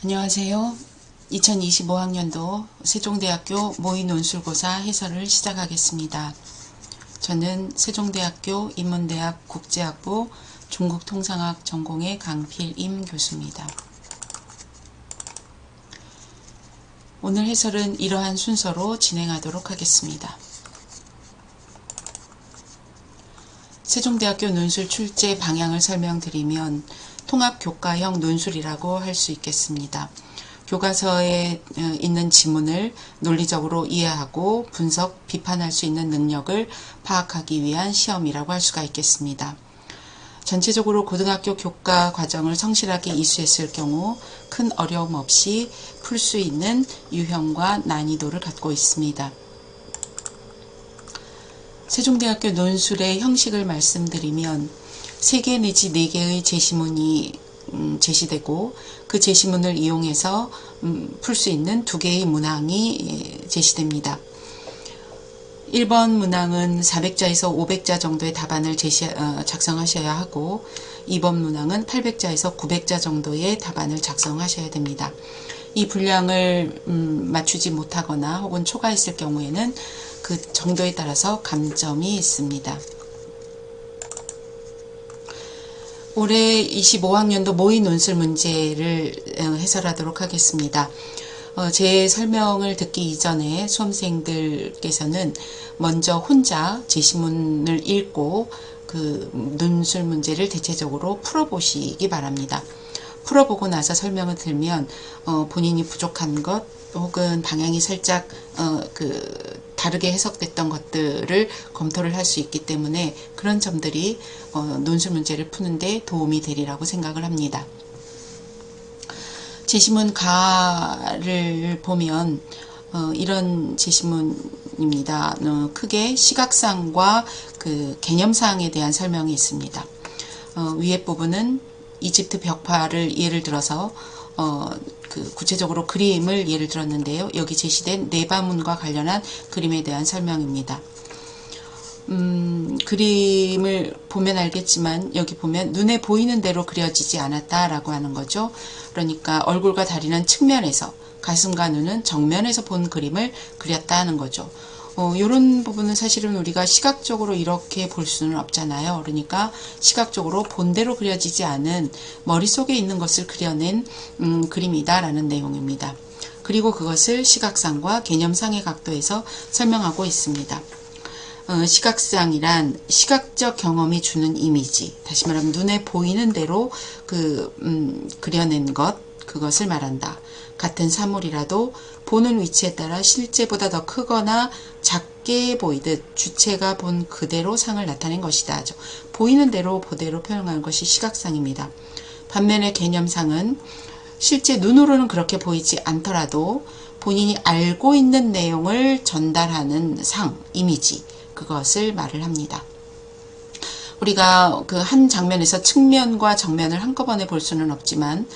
안녕하세요. 2025학년도 세종대학교 모의논술고사 해설을 시작하겠습니다. 저는 세종대학교 인문대학 국제학부 중국통상학 전공의 강필임 교수입니다. 오늘 해설은 이러한 순서로 진행하도록 하겠습니다. 세종대학교 논술 출제 방향을 설명드리면 통합교과형 논술이라고 할 수 있겠습니다. 교과서에 있는 지문을 논리적으로 이해하고 분석, 비판할 수 있는 능력을 파악하기 위한 시험이라고 할 수가 있겠습니다. 전체적으로 고등학교 교과 과정을 성실하게 이수했을 경우 큰 어려움 없이 풀 수 있는 유형과 난이도를 갖고 있습니다. 세종대학교 논술의 형식을 말씀드리면 3개 내지 4개의 제시문이 제시되고 그 제시문을 이용해서 풀 수 있는 2개의 문항이 제시됩니다. 1번 문항은 400자에서 500자 정도의 답안을 작성하셔야 하고 2번 문항은 800자에서 900자 정도의 답안을 작성하셔야 됩니다. 이 분량을 맞추지 못하거나 혹은 초과했을 경우에는 그 정도에 따라서 감점이 있습니다. 올해 25학년도 모의 논술 문제를 해설하도록 하겠습니다. 제 설명을 듣기 이전에 수험생들께서는 먼저 혼자 제시문을 읽고 그 논술 문제를 대체적으로 풀어보시기 바랍니다. 풀어보고 나서 설명을 들면 본인이 부족한 것 혹은 방향이 살짝 다르게 해석됐던 것들을 검토를 할 수 있기 때문에 그런 점들이 논술 문제를 푸는데 도움이 되리라고 생각을 합니다. 제시문 가를 보면 이런 제시문입니다. 크게 시각상과 그 개념상에 대한 설명이 있습니다. 위에 부분은 이집트 벽화를 예를 들어서 구체적으로 그림을 예를 들었는데요. 여기 제시된 네바문과 관련한 그림에 대한 설명입니다. 그림을 보면 알겠지만 여기 보면 눈에 보이는 대로 그려지지 않았다라고 하는 거죠. 그러니까 얼굴과 다리는 측면에서, 가슴과 눈은 정면에서 본 그림을 그렸다 하는 거죠. 이런 부분은 사실은 우리가 시각적으로 이렇게 볼 수는 없잖아요. 그러니까 시각적으로 본대로 그려지지 않은 머릿속에 있는 것을 그려낸 그림이다라는 내용입니다. 그리고 그것을 시각상과 개념상의 각도에서 설명하고 있습니다. 시각상이란 시각적 경험이 주는 이미지, 다시 말하면 눈에 보이는 대로 그려낸 것, 그것을 말한다. 같은 사물이라도 보는 위치에 따라 실제보다 더 크거나 작게 보이듯 주체가 본 그대로 상을 나타낸 것이다. 보이는 대로 그대로 표현하는 것이 시각상입니다. 반면에 개념상은 실제 눈으로는 그렇게 보이지 않더라도 본인이 알고 있는 내용을 전달하는 상, 이미지, 그것을 말을 합니다. 우리가 그 한 장면에서 측면과 정면을 한꺼번에 볼 수는 없지만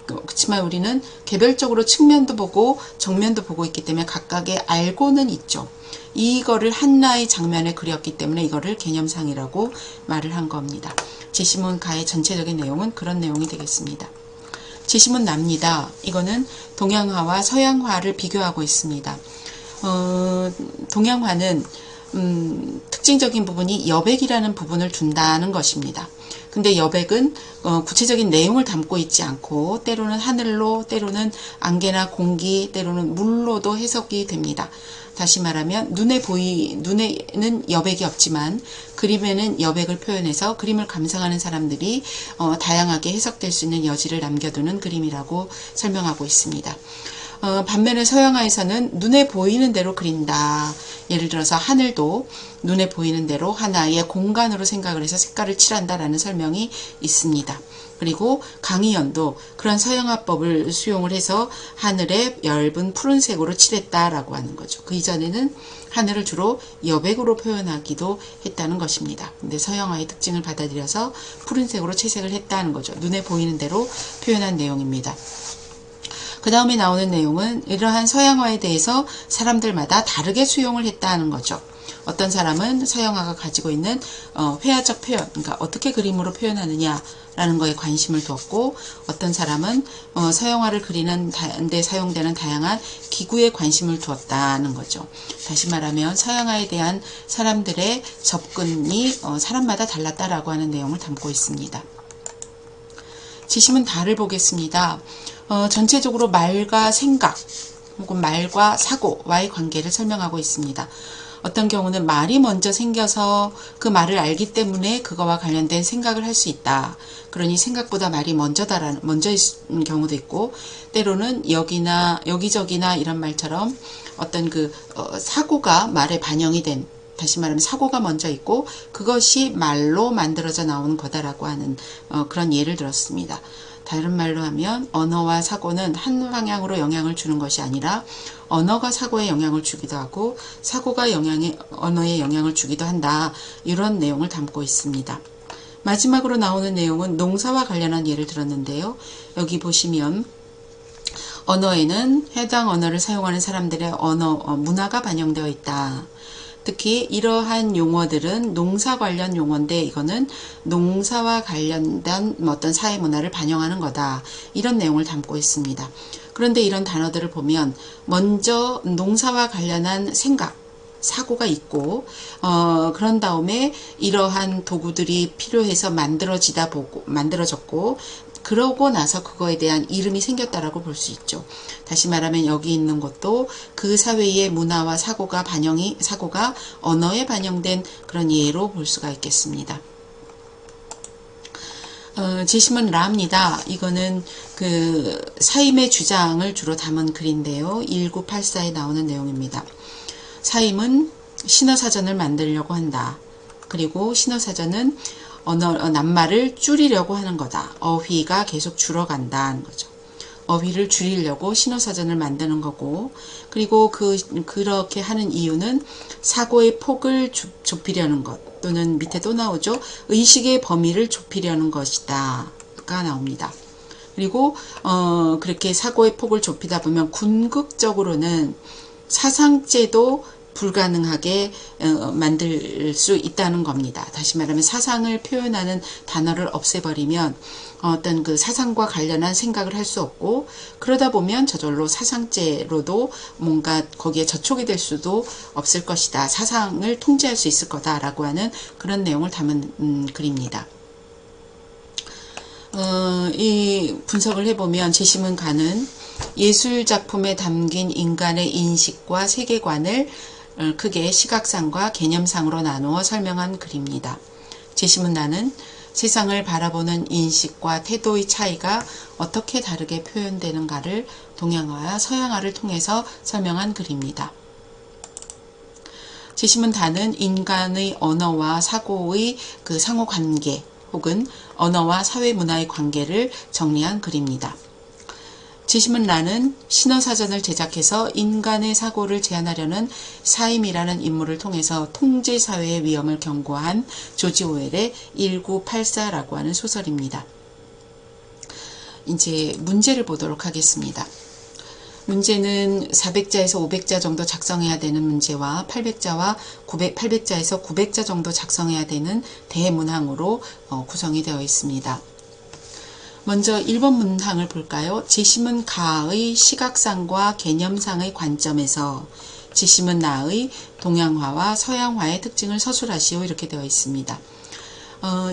그렇지만 우리는 개별적으로 측면도 보고 정면도 보고 있기 때문에 각각의 알고는 있죠. 이거를 하나의 장면에 그렸기 때문에 이거를 개념상이라고 말을 한 겁니다. 제시문 가의 전체적인 내용은 그런 내용이 되겠습니다. 제시문 납니다. 이거는 동양화와 서양화를 비교하고 있습니다. 동양화는 특징적인 부분이 여백이라는 부분을 둔다는 것입니다. 근데 여백은 구체적인 내용을 담고 있지 않고 때로는 하늘로, 때로는 안개나 공기, 때로는 물로도 해석이 됩니다. 다시 말하면 눈에는 여백이 없지만 그림에는 여백을 표현해서 그림을 감상하는 사람들이 다양하게 해석될 수 있는 여지를 남겨두는 그림이라고 설명하고 있습니다. 반면에 서양화에서는 눈에 보이는 대로 그린다. 예를 들어서 하늘도 눈에 보이는 대로 하나의 공간으로 생각을 해서 색깔을 칠한다라는 설명이 있습니다. 그리고 강희연도 그런 서양화법을 수용을 해서 하늘에 엷은 푸른색으로 칠했다라고 하는 거죠. 그 이전에는 하늘을 주로 여백으로 표현하기도 했다는 것입니다. 근데 서양화의 특징을 받아들여서 푸른색으로 채색을 했다는 거죠. 눈에 보이는 대로 표현한 내용입니다. 그 다음에 나오는 내용은 이러한 서양화에 대해서 사람들마다 다르게 수용을 했다는 거죠. 어떤 사람은 서양화가 가지고 있는 회화적 표현, 그러니까 어떻게 그림으로 표현하느냐 라는 거에 관심을 두었고, 어떤 사람은 서양화를 그리는 데 사용되는 다양한 기구에 관심을 두었다는 거죠. 다시 말하면 서양화에 대한 사람들의 접근이 사람마다 달랐다라고 하는 내용을 담고 있습니다. 지시문 다를 보겠습니다. 전체적으로 말과 생각 혹은 말과 사고와의 관계를 설명하고 있습니다. 어떤 경우는 말이 먼저 생겨서 그 말을 알기 때문에 그거와 관련된 생각을 할 수 있다. 그러니 생각보다 말이 먼저인 경우도 있고, 때로는 여기저기나 이런 말처럼 어떤 사고가 말에 반영이 된, 다시 말하면 사고가 먼저 있고 그것이 말로 만들어져 나오는 거다라고 하는 그런 예를 들었습니다. 다른 말로 하면 언어와 사고는 한 방향으로 영향을 주는 것이 아니라 언어가 사고에 영향을 주기도 하고 사고가 언어에 영향을 주기도 한다. 이런 내용을 담고 있습니다. 마지막으로 나오는 내용은 농사와 관련한 예를 들었는데요. 여기 보시면 언어에는 해당 언어를 사용하는 사람들의 문화가 반영되어 있다. 특히 이러한 용어들은 농사 관련 용어인데 이거는 농사와 관련된 어떤 사회 문화를 반영하는 거다. 이런 내용을 담고 있습니다. 그런데 이런 단어들을 보면 먼저 농사와 관련한 생각, 사고가 있고 그런 다음에 이러한 도구들이 필요해서 만들어졌고 그러고 나서 그거에 대한 이름이 생겼다라고 볼 수 있죠. 다시 말하면 여기 있는 것도 그 사회의 문화와 사고가 언어에 반영된 그런 예로 볼 수가 있겠습니다. 제시문 라입니다. 이거는 사임의 주장을 주로 담은 글인데요. 1984에 나오는 내용입니다. 사임은 신어사전을 만들려고 한다. 그리고 신어사전은 낱말을 줄이려고 하는 거다. 어휘가 계속 줄어간다는 거죠. 어휘를 줄이려고 신어사전을 만드는 거고, 그리고 그렇게 하는 이유는 사고의 폭을 좁히려는 것, 또는 밑에 또 나오죠. 의식의 범위를 좁히려는 것이다 가 나옵니다. 그리고 그렇게 사고의 폭을 좁히다 보면 궁극적으로는 사상죄도 불가능하게 만들 수 있다는 겁니다. 다시 말하면 사상을 표현하는 단어를 없애버리면 어떤 사상과 관련한 생각을 할 수 없고, 그러다 보면 저절로 사상죄로도 뭔가 거기에 저촉이 될 수도 없을 것이다. 사상을 통제할 수 있을 거다라고 하는 그런 내용을 담은 글입니다. 이 분석을 해보면 제시문 가는 예술작품에 담긴 인간의 인식과 세계관을 크게 시각상과 개념상으로 나누어 설명한 글입니다. 제시문란은 세상을 바라보는 인식과 태도의 차이가 어떻게 다르게 표현되는가를 동양화와 서양화를 통해서 설명한 글입니다. 제시문단은 인간의 언어와 사고의 상호관계 혹은 언어와 사회문화의 관계를 정리한 글입니다. 제시문란은 신어사전을 제작해서 인간의 사고를 제한하려는 사임이라는 인물을 통해서 통제사회의 위험을 경고한 조지 오웰의 1984라고 하는 소설입니다. 이제 문제를 보도록 하겠습니다. 문제는 400자에서 500자 정도 작성해야 되는 문제와 800자에서 900자 정도 작성해야 되는 대문항으로 구성이 되어 있습니다. 먼저 1번 문항을 볼까요? 제시문 가의 시각상과 개념상의 관점에서 제시문 나의 동양화와 서양화의 특징을 서술하시오, 이렇게 되어 있습니다.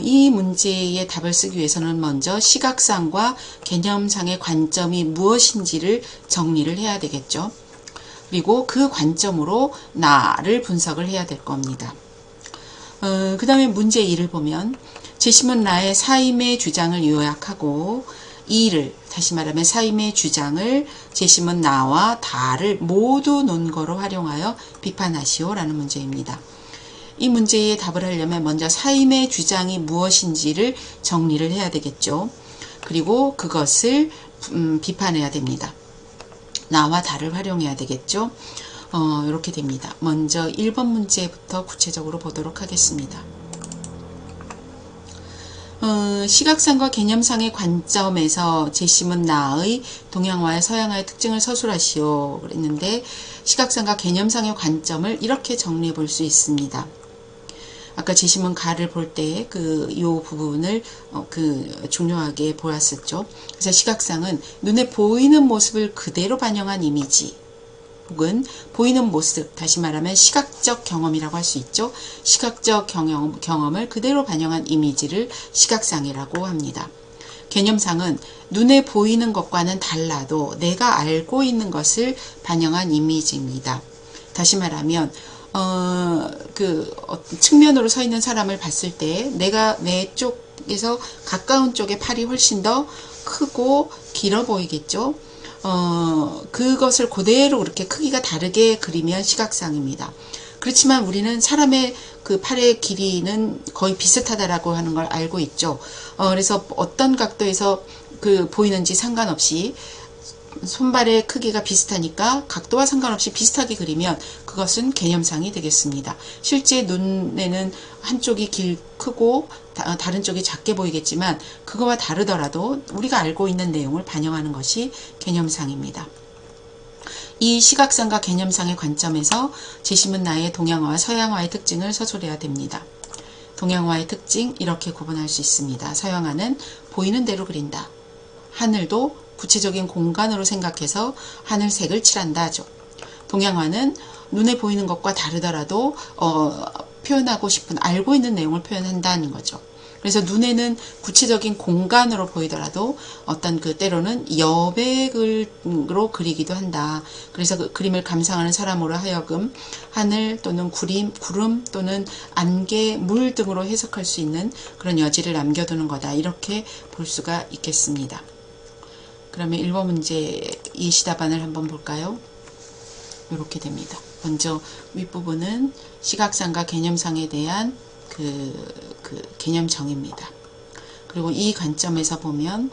이 문제의 답을 쓰기 위해서는 먼저 시각상과 개념상의 관점이 무엇인지를 정리를 해야 되겠죠. 그리고 그 관점으로 나를 분석을 해야 될 겁니다. 그 다음에 문제 2를 보면 제시문 나의 사임의 주장을 요약하고 다시 말하면 사임의 주장을 제시문 나와 다를 모두 논거로 활용하여 비판하시오 라는 문제입니다. 이 문제에 답을 하려면 먼저 사임의 주장이 무엇인지를 정리를 해야 되겠죠. 그리고 그것을 비판해야 됩니다. 나와 다를 활용해야 되겠죠. 이렇게 됩니다. 먼저 1번 문제부터 구체적으로 보도록 하겠습니다. 시각상과 개념상의 관점에서 재심은 나의 동양화의 서양화의 특징을 서술하시오 그랬는데, 시각상과 개념상의 관점을 이렇게 정리해 볼 수 있습니다. 아까 재심은 가를 볼 때 요 부분을 중요하게 보았었죠. 그래서 시각상은 눈에 보이는 모습을 그대로 반영한 이미지, 혹은 보이는 모습, 다시 말하면 시각적 경험이라고 할 수 있죠. 시각적 경험을 그대로 반영한 이미지를 시각상이라고 합니다. 개념상은 눈에 보이는 것과는 달라도 내가 알고 있는 것을 반영한 이미지입니다. 다시 말하면 측면으로 서 있는 사람을 봤을 때 내가 내 쪽에서 가까운 쪽의 팔이 훨씬 더 크고 길어 보이겠죠. 그것을 그대로 그렇게 크기가 다르게 그리면 시각상입니다. 그렇지만 우리는 사람의 그 팔의 길이는 거의 비슷하다라고 하는 걸 알고 있죠. 그래서 어떤 각도에서 보이는지 상관없이 손발의 크기가 비슷하니까 각도와 상관없이 비슷하게 그리면 그것은 개념상이 되겠습니다. 실제 눈에는 한쪽이 크고 다른 쪽이 작게 보이겠지만 그거와 다르더라도 우리가 알고 있는 내용을 반영하는 것이 개념상입니다. 이 시각상과 개념상의 관점에서 재심은 나의 동양화와 서양화의 특징을 서술해야 됩니다. 동양화의 특징 이렇게 구분할 수 있습니다. 서양화는 보이는 대로 그린다. 하늘도 구체적인 공간으로 생각해서 하늘색을 칠한다 하죠. 동양화는 눈에 보이는 것과 다르더라도 표현하고 싶은 알고 있는 내용을 표현한다는 거죠. 그래서 눈에는 구체적인 공간으로 보이더라도 어떤 때로는 여백으로 그리기도 한다. 그래서 그 그림을 감상하는 사람으로 하여금 하늘 또는 구름 또는 안개, 물 등으로 해석할 수 있는 그런 여지를 남겨두는 거다. 이렇게 볼 수가 있겠습니다. 그러면 1번 문제 예시답안을 한번 볼까요? 이렇게 됩니다. 먼저 윗부분은 시각상과 개념상에 대한 개념정의입니다. 그리고 이 관점에서 보면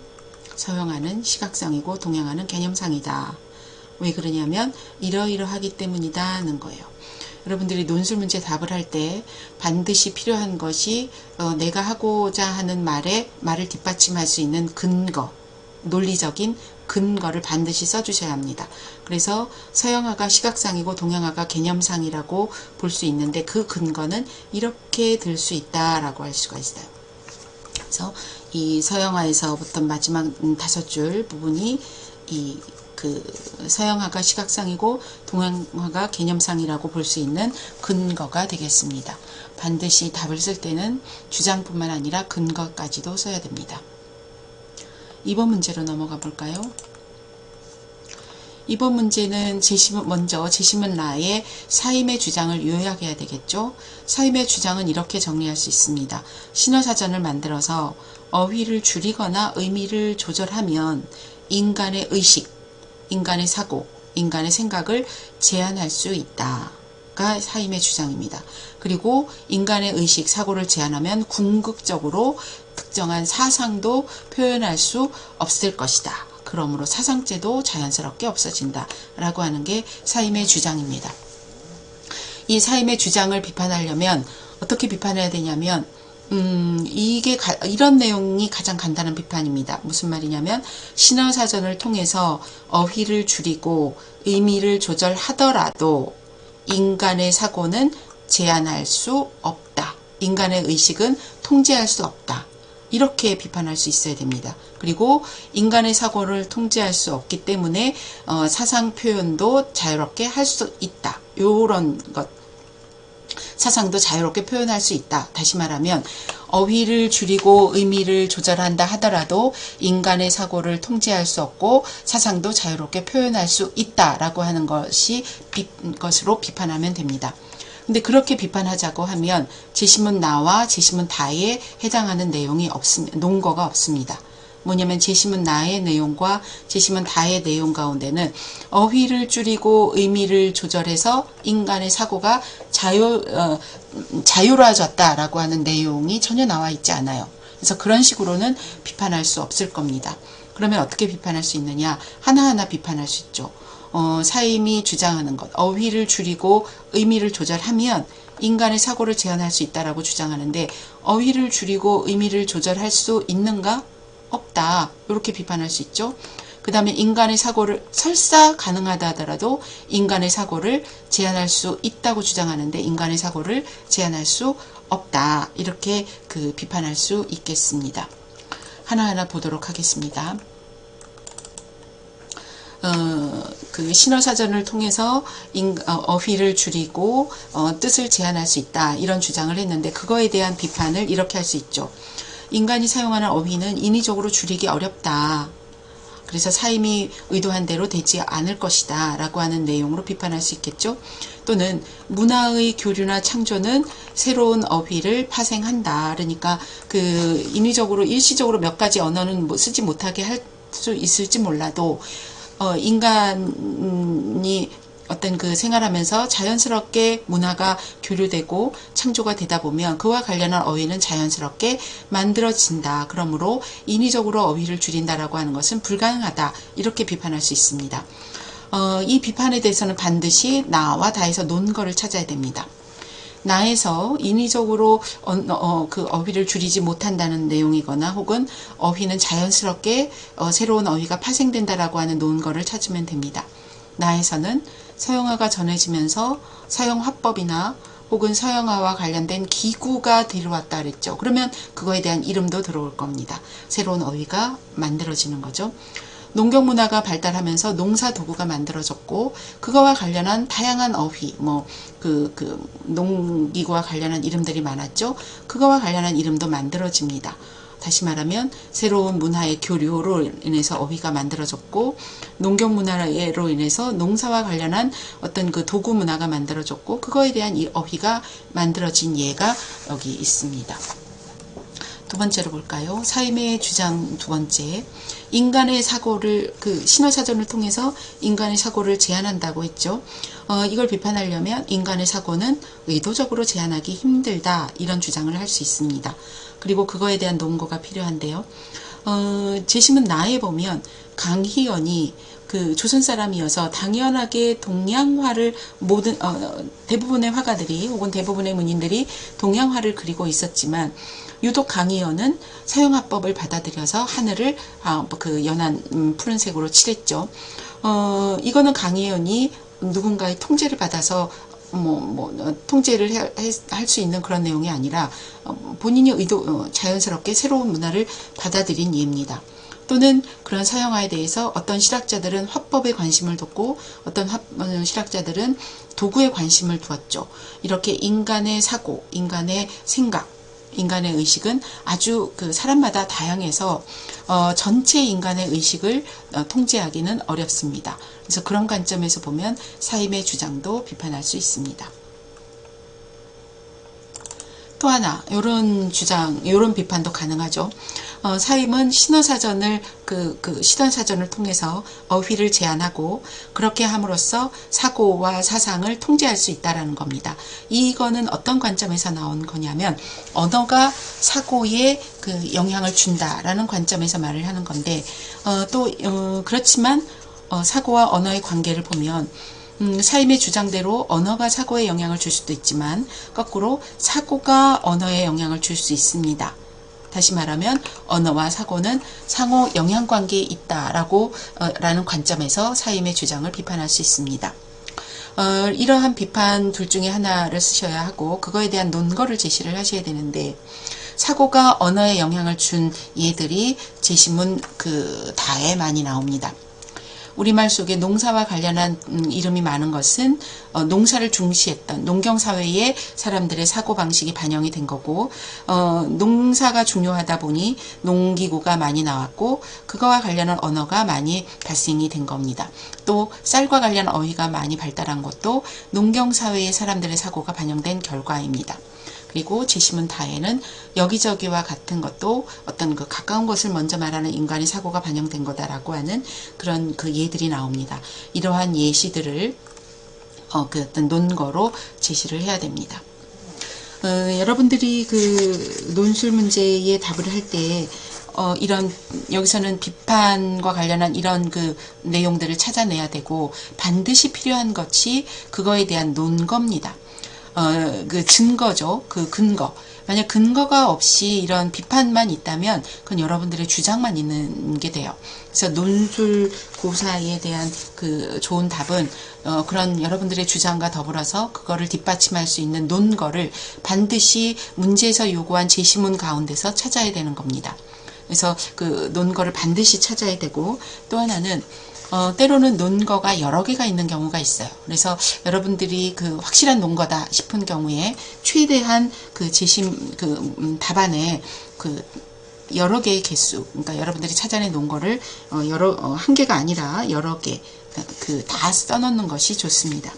서양화는 시각상이고 동양화는 개념상이다. 왜 그러냐면 이러이러하기 때문이다 하는 거예요. 여러분들이 논술 문제 답을 할 때 반드시 필요한 것이 내가 하고자 하는 말을 뒷받침할 수 있는 근거, 논리적인 근거를 반드시 써주셔야 합니다. 그래서 서양화가 시각상이고 동양화가 개념상이라고 볼 수 있는데 그 근거는 이렇게 들 수 있다라고 할 수가 있어요. 그래서 이 서양화에서부터 마지막 5줄 부분이 서양화가 시각상이고 동양화가 개념상이라고 볼 수 있는 근거가 되겠습니다. 반드시 답을 쓸 때는 주장뿐만 아니라 근거까지도 써야 됩니다. 2번 문제로 넘어가 볼까요? 2번 문제는 먼저 재심은 나의 사임의 주장을 요약해야 되겠죠. 사임의 주장은 이렇게 정리할 수 있습니다. 신어사전을 만들어서 어휘를 줄이거나 의미를 조절하면 인간의 의식, 인간의 사고, 인간의 생각을 제한할 수 있다가 사임의 주장입니다. 그리고 인간의 의식, 사고를 제한하면 궁극적으로 특정한 사상도 표현할 수 없을 것이다. 그러므로 사상죄도 자연스럽게 없어진다. 라고 하는 게 사임의 주장입니다. 이 사임의 주장을 비판하려면 어떻게 비판해야 되냐면 이런 내용이 가장 간단한 비판입니다. 무슨 말이냐면 신어사전을 통해서 어휘를 줄이고 의미를 조절하더라도 인간의 사고는 제한할 수 없다. 인간의 의식은 통제할 수 없다. 이렇게 비판할 수 있어야 됩니다. 그리고 인간의 사고를 통제할 수 없기 때문에 사상 표현도 자유롭게 할 수 있다. 요런 것. 사상도 자유롭게 표현할 수 있다. 다시 말하면 어휘를 줄이고 의미를 조절한다 하더라도 인간의 사고를 통제할 수 없고 사상도 자유롭게 표현할 수 있다라고 하는 것으로 비판하면 됩니다. 근데 그렇게 비판하자고 하면 재심은 나와 재심은 다에 해당하는 내용이 논거가 없습니다. 뭐냐면 재심은 나의 내용과 재심은 다의 내용 가운데는 어휘를 줄이고 의미를 조절해서 인간의 사고가 자유로워졌다라고 하는 내용이 전혀 나와 있지 않아요. 그래서 그런 식으로는 비판할 수 없을 겁니다. 그러면 어떻게 비판할 수 있느냐? 하나하나 비판할 수 있죠. 사임이 주장하는 것, 어휘를 줄이고 의미를 조절하면 인간의 사고를 제한할 수 있다라고 주장하는데 어휘를 줄이고 의미를 조절할 수 있는가? 없다. 이렇게 비판할 수 있죠. 그 다음에 인간의 사고를 설사 가능하다 하더라도 인간의 사고를 제한할 수 있다고 주장하는데 인간의 사고를 제한할 수 없다. 이렇게 비판할 수 있겠습니다. 하나하나 보도록 하겠습니다. 신어사전을 통해서 어휘를 줄이고 뜻을 제한할 수 있다. 이런 주장을 했는데 그거에 대한 비판을 이렇게 할 수 있죠. 인간이 사용하는 어휘는 인위적으로 줄이기 어렵다. 그래서 사임이 의도한 대로 되지 않을 것이다 라고 하는 내용으로 비판할 수 있겠죠. 또는 문화의 교류나 창조는 새로운 어휘를 파생한다. 그러니까 인위적으로 일시적으로 몇 가지 언어는 쓰지 못하게 할 수 있을지 몰라도 인간이 어떤 생활하면서 자연스럽게 문화가 교류되고 창조가 되다 보면 그와 관련한 어휘는 자연스럽게 만들어진다. 그러므로 인위적으로 어휘를 줄인다라고 하는 것은 불가능하다. 이렇게 비판할 수 있습니다. 이 비판에 대해서는 반드시 나와 다에서 논거를 찾아야 됩니다. 나에서 인위적으로 어휘를 줄이지 못한다는 내용이거나 혹은 어휘는 자연스럽게 새로운 어휘가 파생된다라고 하는 논거를 찾으면 됩니다. 나에서는 서양화가 전해지면서 서양 화법이나 혹은 서양화와 관련된 기구가 들어왔다 그랬죠. 그러면 그거에 대한 이름도 들어올 겁니다. 새로운 어휘가 만들어지는 거죠. 농경문화가 발달하면서 농사도구가 만들어졌고 그거와 관련한 다양한 어휘, 농기구와 관련한 이름들이 많았죠. 그거와 관련한 이름도 만들어집니다. 다시 말하면 새로운 문화의 교류로 인해서 어휘가 만들어졌고 농경문화로 인해서 농사와 관련한 어떤 도구 문화가 만들어졌고 그거에 대한 이 어휘가 만들어진 예가 여기 있습니다. 두 번째로 볼까요? 사임의 주장 두 번째. 인간의 사고를 신어사전을 통해서 인간의 사고를 제한한다고 했죠. 이걸 비판하려면 인간의 사고는 의도적으로 제한하기 힘들다. 이런 주장을 할 수 있습니다. 그리고 그거에 대한 논거가 필요한데요. 제시문 나에 보면 강희연이 조선 사람이어서 당연하게 동양화를 대부분의 화가들이 혹은 대부분의 문인들이 동양화를 그리고 있었지만 유독 강희연은 서양화법을 받아들여서 하늘을 연한 푸른색으로 칠했죠. 이거는 강희연이 누군가의 통제를 받아서 통제를 할 수 있는 그런 내용이 아니라 본인이 자연스럽게 새로운 문화를 받아들인 예입니다. 또는 그런 서양화에 대해서 어떤 실학자들은 화법에 관심을 뒀고 어떤 실학자들은 도구에 관심을 두었죠. 이렇게 인간의 사고, 인간의 생각, 인간의 의식은 아주 사람마다 다양해서 전체 인간의 의식을 통제하기는 어렵습니다. 그래서 그런 관점에서 보면 사임의 주장도 비판할 수 있습니다. 또 하나 이런 주장, 이런 비판도 가능하죠. 사임은 신어사전을 신어사전을 통해서 어휘를 제한하고 그렇게 함으로써 사고와 사상을 통제할 수 있다라는 겁니다. 이거는 어떤 관점에서 나온 거냐면 언어가 사고에 영향을 준다라는 관점에서 말을 하는 건데 그렇지만 사고와 언어의 관계를 보면 사임의 주장대로 언어가 사고에 영향을 줄 수도 있지만 거꾸로 사고가 언어에 영향을 줄 수 있습니다. 다시 말하면 언어와 사고는 상호 영향관계에 있다라는 관점에서 사임의 주장을 비판할 수 있습니다. 이러한 비판 둘 중에 하나를 쓰셔야 하고 그거에 대한 논거를 제시를 하셔야 되는데 사고가 언어에 영향을 준 예들이 제시문 다에 많이 나옵니다. 우리말 속에 농사와 관련한 이름이 많은 것은 농사를 중시했던 농경사회의 사람들의 사고방식이 반영이 된 거고 농사가 중요하다 보니 농기구가 많이 나왔고 그거와 관련한 언어가 많이 발생이 된 겁니다. 또 쌀과 관련한 어휘가 많이 발달한 것도 농경사회의 사람들의 사고가 반영된 결과입니다. 그리고 제시문 다에는 여기저기와 같은 것도 어떤 가까운 것을 먼저 말하는 인간의 사고가 반영된 거다라고 하는 그런 예들이 나옵니다. 이러한 예시들을 어떤 논거로 제시를 해야 됩니다. 여러분들이 논술 문제에 답을 할 때 여기서는 비판과 관련한 이런 내용들을 찾아내야 되고 반드시 필요한 것이 그거에 대한 논거입니다. 그 증거죠. 그 근거. 만약 근거가 없이 이런 비판만 있다면 그건 여러분들의 주장만 있는 게 돼요. 그래서 논술고사에 대한 그 좋은 답은 그런 여러분들의 주장과 더불어서 그거를 뒷받침할 수 있는 논거를 반드시 문제에서 요구한 제시문 가운데서 찾아야 되는 겁니다. 그래서 그 논거를 반드시 찾아야 되고, 또 하나는 때로는 논거가 여러 개가 있는 경우가 있어요. 그래서 여러분들이 그 확실한 논거다 싶은 경우에 최대한 그 답안에 그 여러 개의 개수, 그러니까 여러분들이 찾아낸 논거를 한 개가 아니라 여러 개, 다 써놓는 것이 좋습니다.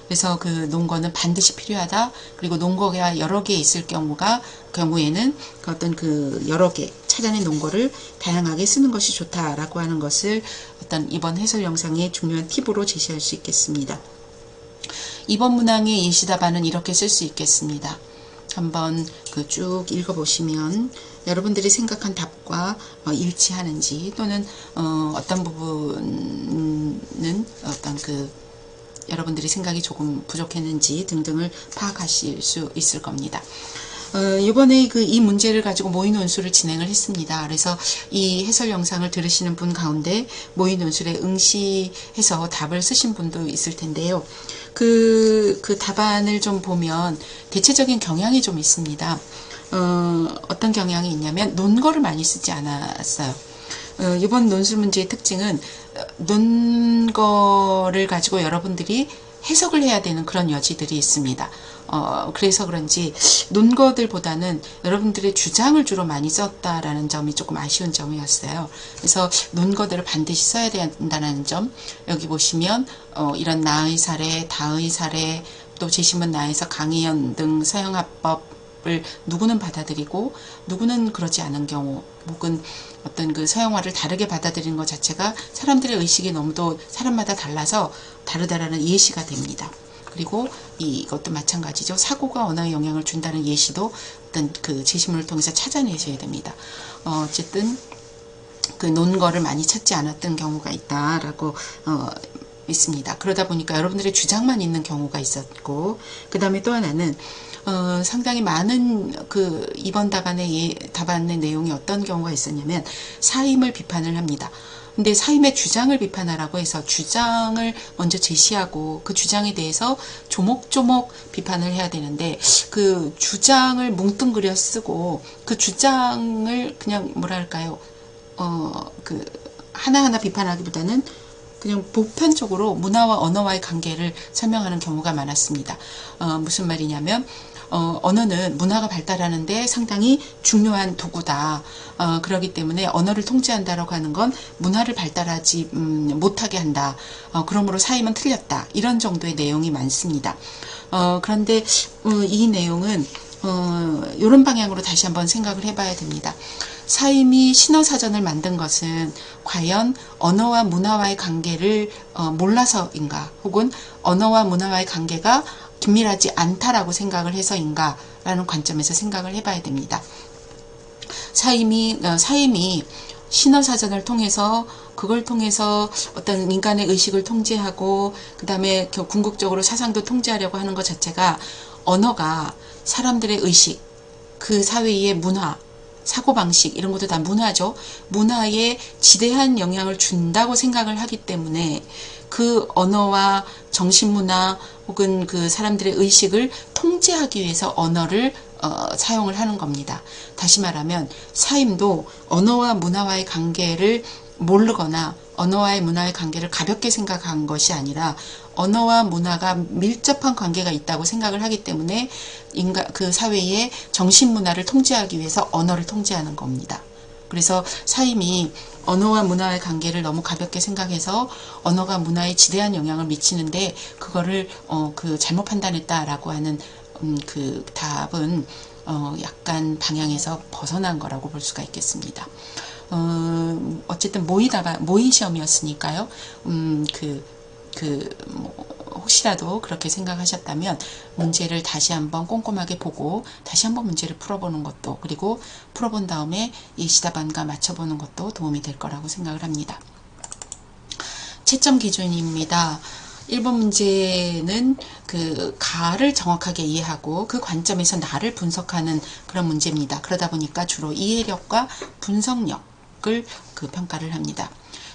그래서 그 논거는 반드시 필요하다. 그리고 논거가 여러 개 있을 경우에는 그 어떤 그 여러 개 찾아낸 논거를 다양하게 쓰는 것이 좋다라고 하는 것을 어떤 이번 해설 영상의 중요한 팁으로 제시할 수 있겠습니다. 이번 문항의 예시답안은 이렇게 쓸 수 있겠습니다. 한번 그 쭉 읽어보시면 여러분들이 생각한 답과 일치하는지, 또는 어떤 부분은 어떤 그 여러분들이 생각이 조금 부족했는지 등등을 파악하실 수 있을 겁니다. 이번에 이 문제를 가지고 모의 논술을 진행을 했습니다. 그래서 이 해설 영상을 들으시는 분 가운데 모의 논술에 응시해서 답을 쓰신 분도 있을 텐데요. 그 답안을 좀 보면 대체적인 경향이 좀 있습니다. 어떤 경향이 있냐면 논거를 많이 쓰지 않았어요. 이번 논술 문제의 특징은 논거를 가지고 여러분들이 해석을 해야 되는 그런 여지들이 있습니다. 그래서 그런지 논거들보다는 여러분들의 주장을 주로 많이 썼다라는 점이 조금 아쉬운 점이었어요. 그래서 논거들을 반드시 써야 된다는 점, 여기 보시면 이런 나의 사례, 다의 사례, 또 제시문 나에서 강의연 등 서양화법을 누구는 받아들이고 누구는 그러지 않은 경우, 혹은 어떤 그 서양화를 다르게 받아들이는 것 자체가 사람들의 의식이 너무도 사람마다 달라서 다르다라는 예시가 됩니다. 그리고 이것도 마찬가지죠. 사고가 언어에 영향을 준다는 예시도 어떤 그 제시문을 통해서 찾아내셔야 됩니다. 어쨌든 그 논거를 많이 찾지 않았던 경우가 있다라고 있습니다. 그러다 보니까 여러분들의 주장만 있는 경우가 있었고, 그 다음에 또 하나는 상당히 많은 그 이번 답안의 내용이 어떤 경우가 있었냐면 사임을 비판을 합니다. 근데 사임의 주장을 비판하라고 해서 주장을 먼저 제시하고 그 주장에 대해서 조목조목 비판을 해야 되는데, 그 주장을 뭉뚱그려 쓰고 그 주장을 그냥 뭐랄까요, 그 하나하나 비판하기보다는 그냥 보편적으로 문화와 언어와의 관계를 설명하는 경우가 많았습니다. 무슨 말이냐면 언어는 문화가 발달하는데 상당히 중요한 도구다. 그렇기 때문에 언어를 통제한다라고 하는 건 문화를 발달하지 못하게 한다. 그러므로 사임은 틀렸다. 이런 정도의 내용이 많습니다. 그런데 이 내용은 이런 방향으로 다시 한번 생각을 해봐야 됩니다. 사임이 신어사전을 만든 것은 과연 언어와 문화와의 관계를 몰라서인가, 혹은 언어와 문화와의 관계가 긴밀하지 않다라고 생각을 해서인가 라는 관점에서 생각을 해봐야 됩니다. 사임이 신어사전을 통해서, 그걸 통해서 어떤 인간의 의식을 통제하고 그 다음에 궁극적으로 사상도 통제하려고 하는 것 자체가, 언어가 사람들의 의식, 그 사회의 문화, 사고방식, 이런 것도 다 문화죠. 문화에 지대한 영향을 준다고 생각을 하기 때문에 그 언어와 정신문화 혹은 그 사람들의 의식을 통제하기 위해서 언어를 사용을 하는 겁니다. 다시 말하면 사임도 언어와 문화와의 관계를 모르거나 언어와의 문화의 관계를 가볍게 생각한 것이 아니라 언어와 문화가 밀접한 관계가 있다고 생각을 하기 때문에 그 사회의 정신문화를 통제하기 위해서 언어를 통제하는 겁니다. 그래서 사임이 언어와 문화의 관계를 너무 가볍게 생각해서 언어가 문화에 지대한 영향을 미치는데 그거를 잘못 판단했다라고 하는 그 답은 약간 방향에서 벗어난 거라고 볼 수가 있겠습니다. 어쨌든 모의 시험이었으니까요. 혹시라도 그렇게 생각하셨다면 문제를 다시 한번 꼼꼼하게 보고 다시 한번 문제를 풀어보는 것도, 그리고 풀어본 다음에 예시답안과 맞춰보는 것도 도움이 될 거라고 생각을 합니다. 채점 기준입니다. 1번 문제는 그 가를 정확하게 이해하고 그 관점에서 나를 분석하는 그런 문제입니다. 그러다 보니까 주로 이해력과 분석력을 그 평가를 합니다.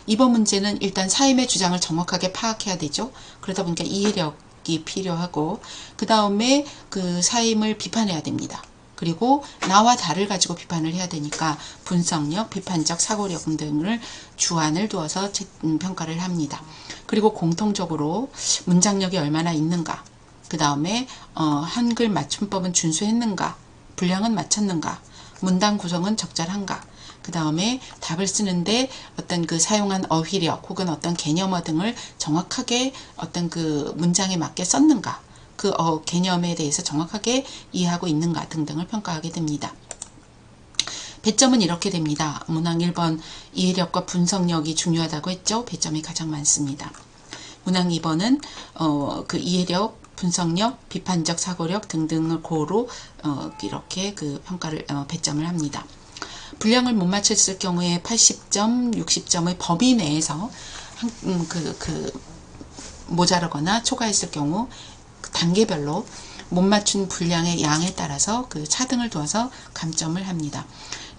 2번 문제는 일단 사임의 주장을 정확하게 파악해야 되죠. 그러다 보니까 이해력이 필요하고 그 다음에 그 사임을 비판해야 됩니다. 그리고 나와 다를 가지고 비판을 해야 되니까 분석력, 비판적 사고력 등을 주안을 두어서 평가를 합니다. 그리고 공통적으로 문장력이 얼마나 있는가, 그 다음에 한글 맞춤법은 준수했는가, 분량은 맞췄는가, 문단 구성은 적절한가, 그 다음에 답을 쓰는데 어떤 그 사용한 어휘력 혹은 어떤 개념어 등을 정확하게 어떤 그 문장에 맞게 썼는가, 그 개념에 대해서 정확하게 이해하고 있는가 등등을 평가하게 됩니다. 배점은 이렇게 됩니다. 문항 1번 이해력과 분석력이 중요하다고 했죠. 배점이 가장 많습니다. 문항 2번은 그 이해력, 분석력, 비판적 사고력 등등을 고루 이렇게 그 평가를 배점을 합니다. 분량을 못 맞췄을 경우에 80점, 60점의 범위 내에서 모자라거나 초과했을 경우 단계별로 못 맞춘 분량의 양에 따라서 그 차등을 두어서 감점을 합니다.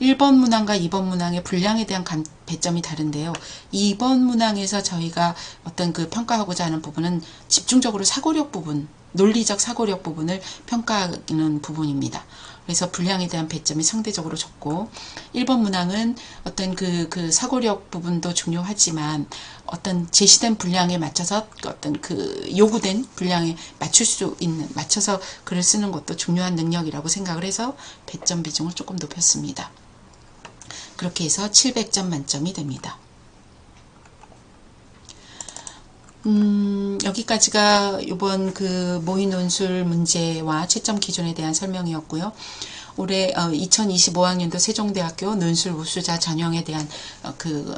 1번 문항과 2번 문항의 분량에 대한 배점이 다른데요. 2번 문항에서 저희가 어떤 그 평가하고자 하는 부분은 집중적으로 사고력 부분, 논리적 사고력 부분을 평가하는 부분입니다. 그래서 분량에 대한 배점이 상대적으로 적고 1번 문항은 어떤 그 사고력 부분도 중요하지만 어떤 제시된 분량에 맞춰서 어떤 그 요구된 분량에 맞출 수 있는, 맞춰서 글을 쓰는 것도 중요한 능력이라고 생각을 해서 배점 비중을 조금 높였습니다. 그렇게 해서 700점 만점이 됩니다. 여기까지가 이번 그 모의 논술 문제와 채점 기준에 대한 설명이었고요. 올해 2025학년도 세종대학교 논술 우수자 전형에 대한 그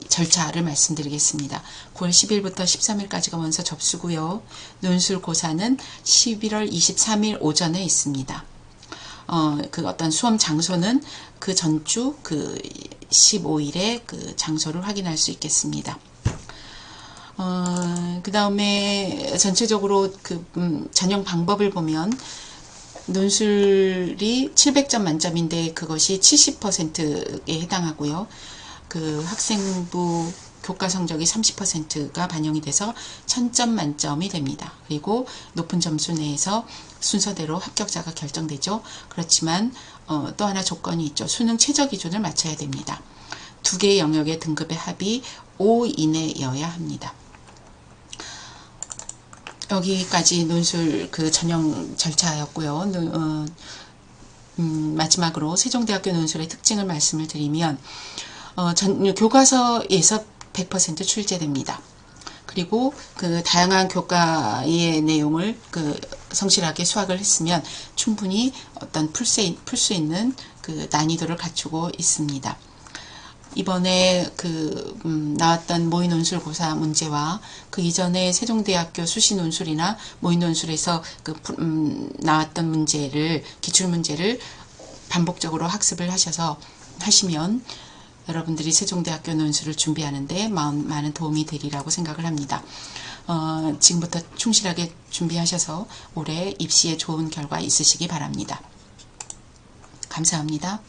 절차를 말씀드리겠습니다. 9월 10일부터 13일까지가 원서 접수고요. 논술 고사는 11월 23일 오전에 있습니다. 그 어떤 수험 장소는 그 전주 그 15일에 그 장소를 확인할 수 있겠습니다. 그 다음에 전체적으로 그 전형 방법을 보면 논술이 700점 만점인데 그것이 70%에 해당하고요. 그 학생부 교과 성적이 30%가 반영이 돼서 1000점 만점이 됩니다. 그리고 높은 점수 내에서 순서대로 합격자가 결정되죠. 그렇지만 또 하나 조건이 있죠. 수능 최저 기준을 맞춰야 됩니다. 두 개의 영역의 등급의 합이 5 이내여야 합니다. 여기까지 논술 그 전형 절차였고요. 마지막으로 세종대학교 논술의 특징을 말씀을 드리면 교과서에서 100% 출제됩니다. 그리고 그 다양한 교과의 내용을 그 성실하게 수학을 했으면 충분히 어떤 풀 수 있는 그 난이도를 갖추고 있습니다. 이번에 그 나왔던 모의 논술 고사 문제와 그 이전에 세종대학교 수시 논술이나 모의 논술에서 그 나왔던 문제를, 기출 문제를 반복적으로 학습을 하시면 여러분들이 세종대학교 논술을 준비하는데 많은 도움이 되리라고 생각을 합니다. 지금부터 충실하게 준비하셔서 올해 입시에 좋은 결과 있으시기 바랍니다. 감사합니다.